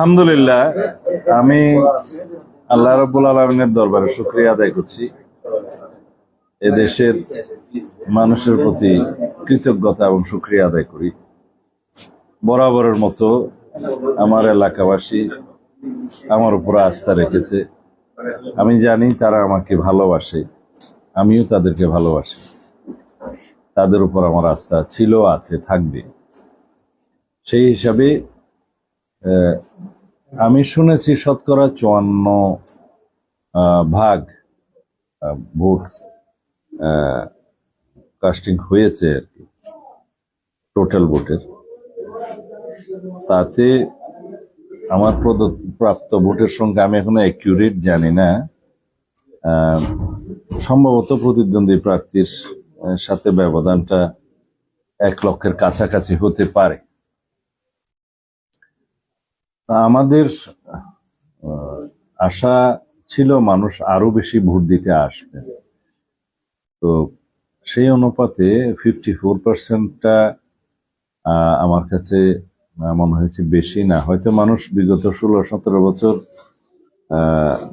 আলহামদুলিল্লাহ, আমি আল্লাহ রাব্বুল আলামিনের দরবারে শুকরিয়া আদায় করছি। এদেশের মানুষের প্রতি কৃতজ্ঞতা এবং শুকরিয়া আদায় করি। বরাবরের মতো আমার এলাকাবাসী আমার উপর আস্থা রেখেছে। আমি জানি তারা আমাকে ভালোবাসে, আমিও তাদেরকে ভালোবাসি। তাদের উপর আমার আস্থা ছিল, আছে, থাকবে। সেই হিসাবে আমি শুনেছি শতকরা 54% ভোট কাস্টিং হয়েছে আর কি, টোটাল ভোটের। তাতে আমার প্রাপ্ত ভোটের সংখ্যা আমি এখনো অ্যাকিউরেট জানি না। সম্ভবত প্রতিদ্বন্দ্বী প্রার্থীর সাথে ব্যবধানটা 1 লক্ষের কাছাকাছি হতে পারে। আমাদের আশা ছিল মানুষ আরো বেশি ভোট দিতে আসবে, তো সেই অনুপাতে 54%টা আমার কাছে মনে হয়েছে বেশি না। হয়তো মানুষ বিগত 16-17 বছর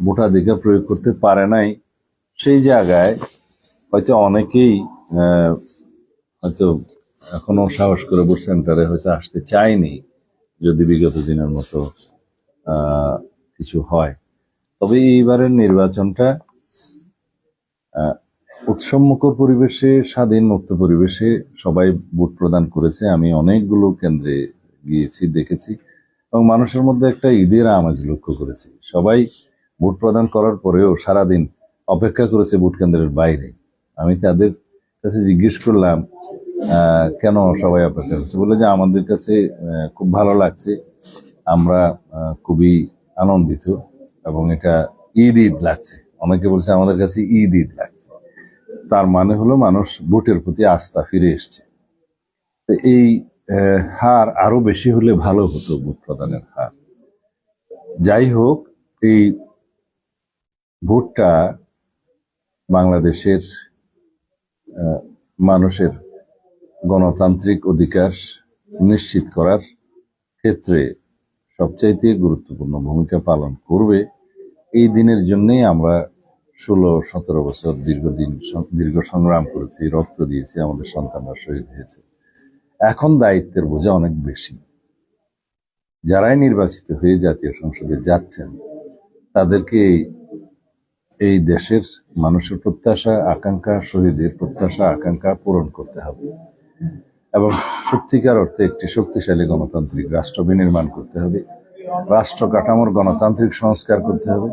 ভোটাধিকার প্রয়োগ করতে পারে নাই, সেই জায়গায় হয়তো অনেকেই হয়তো এখনো সাহস করে ভোট সেন্টারে হয়তো আসতে চায়নি, যদি বিগত দিনের মতো কিছু হয়। তবে এইবারের নির্বাচনটা উৎসবমুখর পরিবেশে, স্বাধীন মুক্ত পরিবেশে সবাই ভোট প্রদান করেছে। আমি অনেকগুলো কেন্দ্রে গিয়েছি, দেখেছি, এবং মানুষের মধ্যে একটা ঈদের আমেজ লক্ষ্য করেছি। সবাই ভোট প্রদান করার পরেও সারাদিন অপেক্ষা করেছে ভোট কেন্দ্রের বাইরে। আমি তাদের কাছে জিজ্ঞেস করলাম কেন সবাই অপেক্ষা করছে, বলে যে আমাদের কাছে খুব ভালো লাগছে, আমরা খুবই আনন্দিত এবং এটা ঈদ ঈদ লাগছে। অনেকে বলছে আমাদের কাছে ঈদ ঈদ লাগছে। তার মানে হলো মানুষ ভোটের প্রতি আস্থা ফিরে এসছে। তো এই হার আরো বেশি হলে ভালো হতো, ভোট প্রদানের হার। যাই হোক, এই ভোটটা বাংলাদেশের মানুষের গণতান্ত্রিক অধিকার নিশ্চিত করার ক্ষেত্রে সবচাইতে গুরুত্বপূর্ণ ভূমিকা পালন করবে। এই দিনের জন্যই আমরা 16-17 বছর দীর্ঘ সংগ্রাম করেছি, রক্ত দিয়েছি, আমাদের সন্তানরা শহীদ হয়েছে। এখন দায়িত্বের বোঝা অনেক বেশি। যারাই নির্বাচিত হয়ে জাতীয় সংসদে যাচ্ছেন, তাদেরকে এই দেশের মানুষের প্রত্যাশা আকাঙ্ক্ষা, শহীদের প্রত্যাশা আকাঙ্ক্ষা পূরণ করতে হবে এবং সত্যিকার অর্থে একটি শক্তিশালী গণতান্ত্রিক রাষ্ট্র বিনির্মাণ করতে হবে। রাষ্ট্র কাঠামোর গণতান্ত্রিক সংস্কার করতে হবে,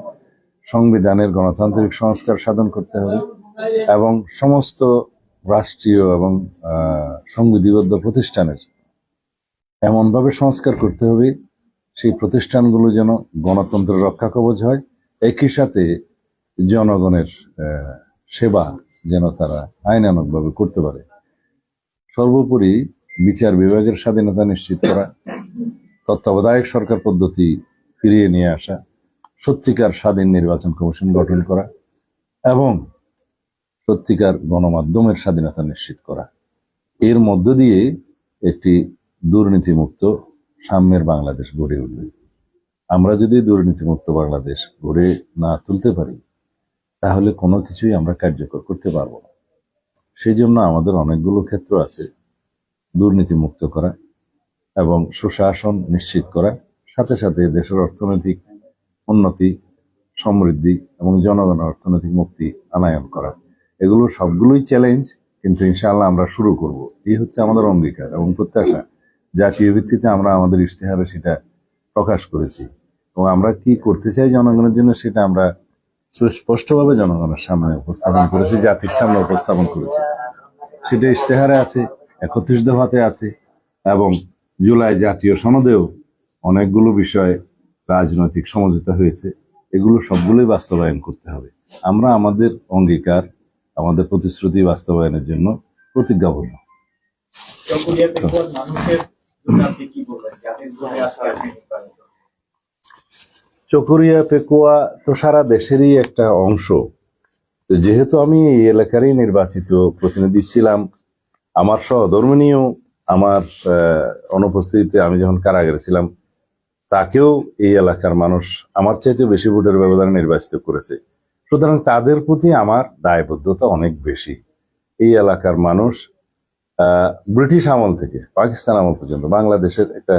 সংবিধানের গণতান্ত্রিক সংস্কার সাধন করতে হবে এবং সমস্ত রাষ্ট্রীয় এবং সংবিধিবদ্ধ প্রতিষ্ঠানের এমনভাবে সংস্কার করতে হবে সেই প্রতিষ্ঠানগুলো যেন গণতন্ত্রের রক্ষা কবচ হয়, একই সাথে জনগণের সেবা যেন তারা আইনানুগভাবে করতে পারে। সর্বোপরি বিচার বিভাগের স্বাধীনতা নিশ্চিত করা, তত্ত্বাবধায়ক সরকার পদ্ধতি ফিরিয়ে নিয়ে আসা, সত্যিকার স্বাধীন নির্বাচন কমিশন গঠন করা এবং সত্যিকার গণমাধ্যমের স্বাধীনতা নিশ্চিত করা। এর মধ্য দিয়ে একটি দুর্নীতিমুক্ত সাম্যের বাংলাদেশ গড়ে উঠবে। আমরা যদি দুর্নীতিমুক্ত বাংলাদেশ গড়ে না তুলতে পারি, তাহলে কোনো কিছুই আমরা কার্যকর করতে পারবো না। সেই জন্য আমাদের অনেকগুলো ক্ষেত্র আছে দুর্নীতিমুক্ত করা এবং সুশাসন নিশ্চিত করা, সাথে সাথে দেশের অর্থনৈতিক উন্নতি, সমৃদ্ধি এবং জনগণের অর্থনৈতিক মুক্তি আনায়ন করা। এগুলো সবগুলোই চ্যালেঞ্জ, কিন্তু ইনশাআল্লাহ আমরা শুরু করব। এই হচ্ছে আমাদের অঙ্গীকার এবং প্রত্যাশা। জাতীয় ভিত্তিতে আমরা আমাদের ইশতেহারে সেটা প্রকাশ করেছি এবং আমরা কি করতে চাই জনগণের জন্য সেটা আমরা সুস্পষ্টভাবে জনগণের সামনে উপস্থাপন করেছি, জাতির সামনে উপস্থাপন করেছি। সেটা ইশতেহারে আছে, 31 দফাতে আছে এবং জুলাই জাতীয় সনদেও অনেকগুলো বিষয়ে রাজনৈতিক সমঝোতা হয়েছে। এগুলো সবগুলোই বাস্তবায়ন করতে হবে। আমরা আমাদের অঙ্গীকার, আমাদের প্রতিশ্রুতি বাস্তবায়নের জন্য প্রতিজ্ঞাবদ্ধ। চকরিয়া পেকুয়া তো সারা দেশেরই একটা অংশ। যেহেতু আমি এই এলাকারই নির্বাচিত প্রতিনিধি ছিলাম, আমার সহধর্মিণীও আমার অনুপস্থিতিতে আমি যখন কারাগারে ছিলাম তাকেও এই এলাকার মানুষ আমার চাইতে বেশি ভোটের ব্যবধানে নির্বাচিত করেছে। সুতরাং তাদের প্রতি আমার দায়বদ্ধতা অনেক বেশি। এই এলাকার মানুষ ব্রিটিশ আমল থেকে পাকিস্তান আমল পর্যন্ত বাংলাদেশের একটা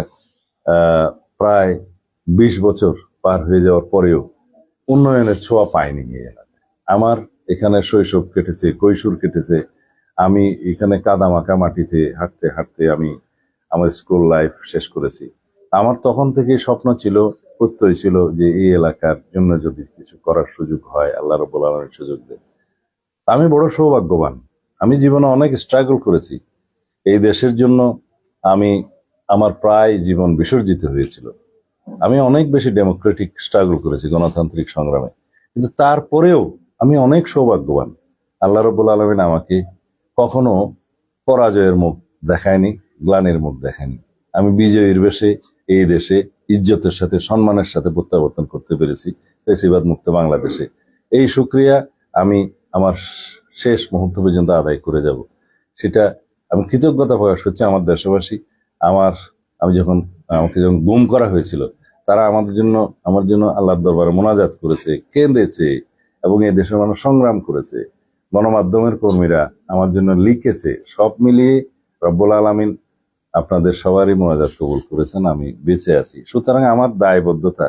প্রায় 20 বছর পার হয়ে যাওয়ার পরেও উন্নয়নের ছোঁয়া পায়নি এই এলাকায়। আমার এখানে শৈশব কেটেছে, কৈশোর কেটেছে। আমি এখানে কাদামাখা মাটিতে হাঁটতে হাঁটতে আমি আমার স্কুল লাইফ শেষ করেছি। আমার তখন থেকে স্বপ্ন ছিল, প্রত্যয় ছিল যে এই এলাকার জন্য যদি কিছু করার সুযোগ হয়, আল্লাহ রাব্বুল আলামিন সুযোগ দেন। আমি বড় সৌভাগ্যবান। আমি জীবনে অনেক স্ট্রাগল করেছি এই দেশের জন্য। আমি আমার প্রায় জীবন বিসর্জিত হয়েছিল। আমি অনেক বেশি ডেমোক্রেটিক স্ট্রাগল করেছি, গণতান্ত্রিক সংগ্রামে। কিন্তু তারপরেও আমি অনেক সৌভাগ্যবান। আল্লাহ রাব্বুল আলামিন আমাকে কখনো পরাজয়ের মুখ দেখায়নি, গ্লানির মুখ দেখায়নি। আমি বিজয়ীর বেশে এই দেশে ইজ্জতের সাথে, সম্মানের সাথে প্রত্যাবর্তন করতে পেরেছি ফ্যাসিবাদ মুক্ত বাংলাদেশে। এই শুকরিয়া আমি আমার শেষ মুহূর্ত পর্যন্ত আদায় করে যাব। সেটা আমি কৃতজ্ঞতা প্রকাশ করছি আমার দেশবাসী। আমি যখন আমাকে যখন গুম করা হয়েছিল, তারা আমার জন্য আল্লাহর দরবারে মোনাজাত করেছে, কেঁদেছে, এবং এই দেশের মানুষ সংগ্রাম করেছে। গণমাধ্যমের কর্মীরা আমার জন্য লিখেছে। সব মিলিয়ে রব্বুল আলামিন আপনাদের সবারই মোনাজাত কবুল করেছেন। আমি বেঁচে আছি। সুতরাং আমার দায়বদ্ধতা,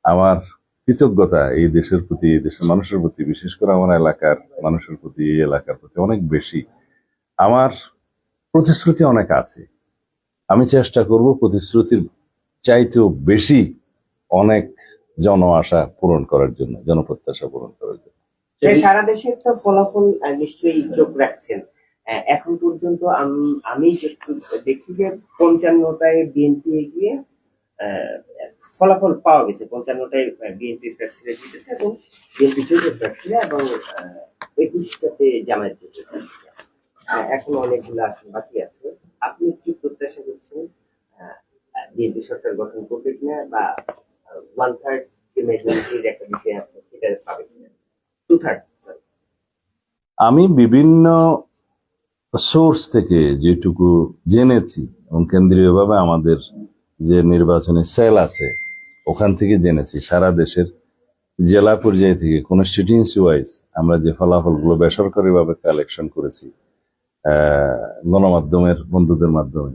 আমার কৃতজ্ঞতা এই দেশের প্রতি, এই দেশের মানুষের প্রতি, বিশেষ করে আমার এলাকার মানুষের প্রতি, এই এলাকার প্রতি অনেক বেশি। আমার প্রতিশ্রুতি অনেক আছে। আমি চেষ্টা করব প্রতিশ্রুতির চাইতেও বেশি অনেক জন আশা পূরণ করার জন্য, জনপ্রত্যাশা পূরণ করার জন্য। সারা দেশের তো ফলাফল নিশ্চয়ই চোখ রাখছেন। এখন পর্যন্ত আমি যেটুকু দেখছি যে 55টায় বিএনপি এগিয়ে ফলাফল পাওয়া গেছে। 55টায় বিএনপি প্রার্থীরা জিতেছে এবং বিএনপি জোটের প্রার্থীরা, এবং 21টাতে জামায়াত জোটের প্রার্থীরা। এখন অনেকগুলো আসন বাকি আছে। আপনি কি প্রত্যাশা করছেন বিএনপি সরকার গঠন করবে কিনা, বা 1/3 যে মেজরিটির একটা বিষয় আছে সেটা পাবে কিনা? 2/3 আমি বিভিন্ন সোর্স থেকে যেটুকু জেনেছি, এবং কেন্দ্রীয়ভাবে আমাদের যে নির্বাচনী সেল আছে ওখান থেকে জেনেছি, সারা দেশের জেলা পর্যায় থেকে কনস্টিটিউয়েন্সি ওয়াইজ আমরা যে ফলাফলগুলো বেসরকারিভাবে কালেকশন করেছি, গণমাধ্যমের বন্ধুদের মাধ্যমে,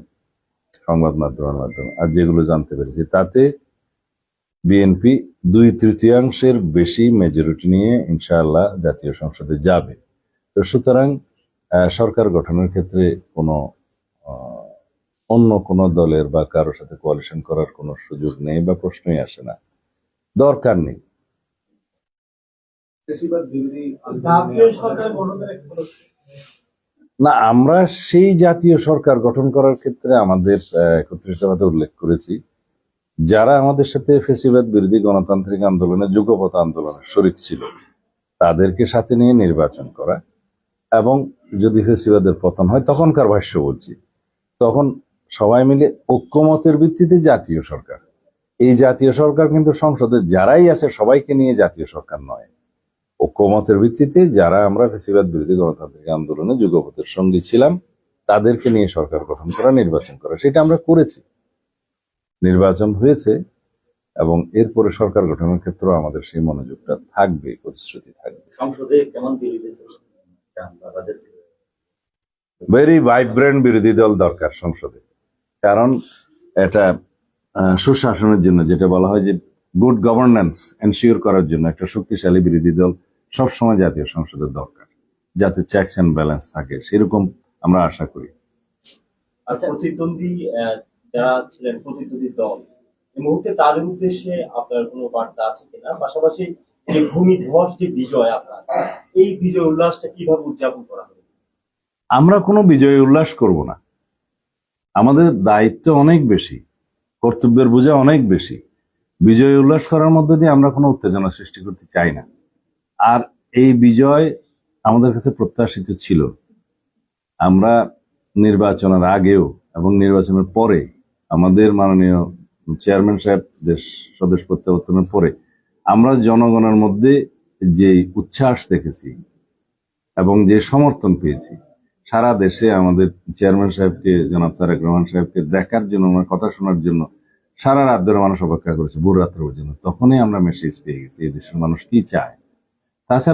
সংবাদ মাধ্যমের মাধ্যমে, আর যেগুলো জানতে পেরেছি, তাতে বিএনপি 2/3 বেশি মেজরিটি নিয়ে ইনশাআল্লাহ জাতীয় সংসদে যাবে। তো সুতরাং সরকার গঠনের ক্ষেত্রে অন্য কোনো দলের বা কারোর সাথে কোয়ালিশন করার কোনো সুযোগ নেই বা প্রশ্নই আসে না, দরকার নেই। না, আমরা সেই জাতীয় সরকার গঠন করার ক্ষেত্রে আমাদের 31 দফাতে উল্লেখ করেছি, যারা আমাদের সাথে ফ্যাসিবাদ বিরোধী গণতান্ত্রিক আন্দোলনে, যুগপৎ আন্দোলনে শরিক ছিল, তাদেরকে সাথে নিয়ে নির্বাচন করা, এবং যদি ফ্যাসিবাদের পতন হয়, তখনকার ভাষ্য বলছি, তখন সবাই মিলে ঐক্যমতের ভিত্তিতে জাতীয় সরকার। এই জাতীয় সরকার কিন্তু সংসদে যারাই আছে সবাইকে নিয়ে জাতীয় সরকার নয়। ঐক্যমতের ভিত্তিতে যারা আমরা ফ্যাসিবাদ বিরোধী গণতান্ত্রিক আন্দোলনে যুগপথের সঙ্গী ছিলাম, তাদেরকে নিয়ে সরকার গঠন করা, নির্বাচন করা, সেটা আমরা করেছি। নির্বাচন হয়েছে, এবং এরপরে সরকার গঠনের ক্ষেত্রেও আমাদের সেই মনোযোগটা থাকবে, প্রতিশ্রুতি থাকবে। সংসদে কেমন বিরোধী ভেরি ভাইব্রেন্ট বিরোধী দল দরকার সংসদে, কারণ এটা সুশাসনের জন্য, যেটা বলা হয় যে গুড গভর্নেন্স এনশিওর করার জন্য, একটা শক্তিশালী বিরোধী দল সবসময় জাতীয় সংসদের দরকার, যাতে চেকস এন্ড ব্যালেন্স থাকে, সেরকম আমরা আশা করি। আচ্ছা, প্রতিদ্বন্দ্বী যারা ছিলেন, প্রতিদ্বন্দ্বী দল, এই মুহূর্তে তাদের উদ্দেশ্যে আপনার কোনো বার্তা আছে কিনা? পাশাপাশি এই ভূমি ধস যে বিজয়, আপনার এই বিজয় উল্লাসটা কিভাবে উদযাপন করা হবে? আমরা কোনো বিজয় উল্লাস করব না। আমাদের দায়িত্ব অনেক বেশি, কর্তব্যের বোঝা অনেক বেশি। বিজয় উল্লাস করার মধ্যে দিয়ে আমরা কোনো উত্তেজনা সৃষ্টি করতে চাই না। আর এই বিজয় আমাদের কাছে প্রত্যাশিত ছিল। আমরা নির্বাচনের আগেও এবং নির্বাচনের পরে, আমাদের মাননীয় চেয়ারম্যান সাহেব স্বদেশ প্রত্যাবর্তনের পরে, আমরা জনগণের মধ্যে যে উচ্ছ্বাস দেখেছি এবং যে সমর্থন পেয়েছি, সারা দেশে আমাদের চেয়ারম্যান সাহেবকে, জনাব তারেক রহমান সাহেবকে দেখার জন্য, ওনার কথা শোনার জন্য সারা রাত ধরে মানুষ অপেক্ষা করেছে, ভোর রাত্র পর্যন্ত। তখনই আমরা মেসেজ পেয়ে গেছি এই দেশের মানুষ কি চায়। তাছাড়া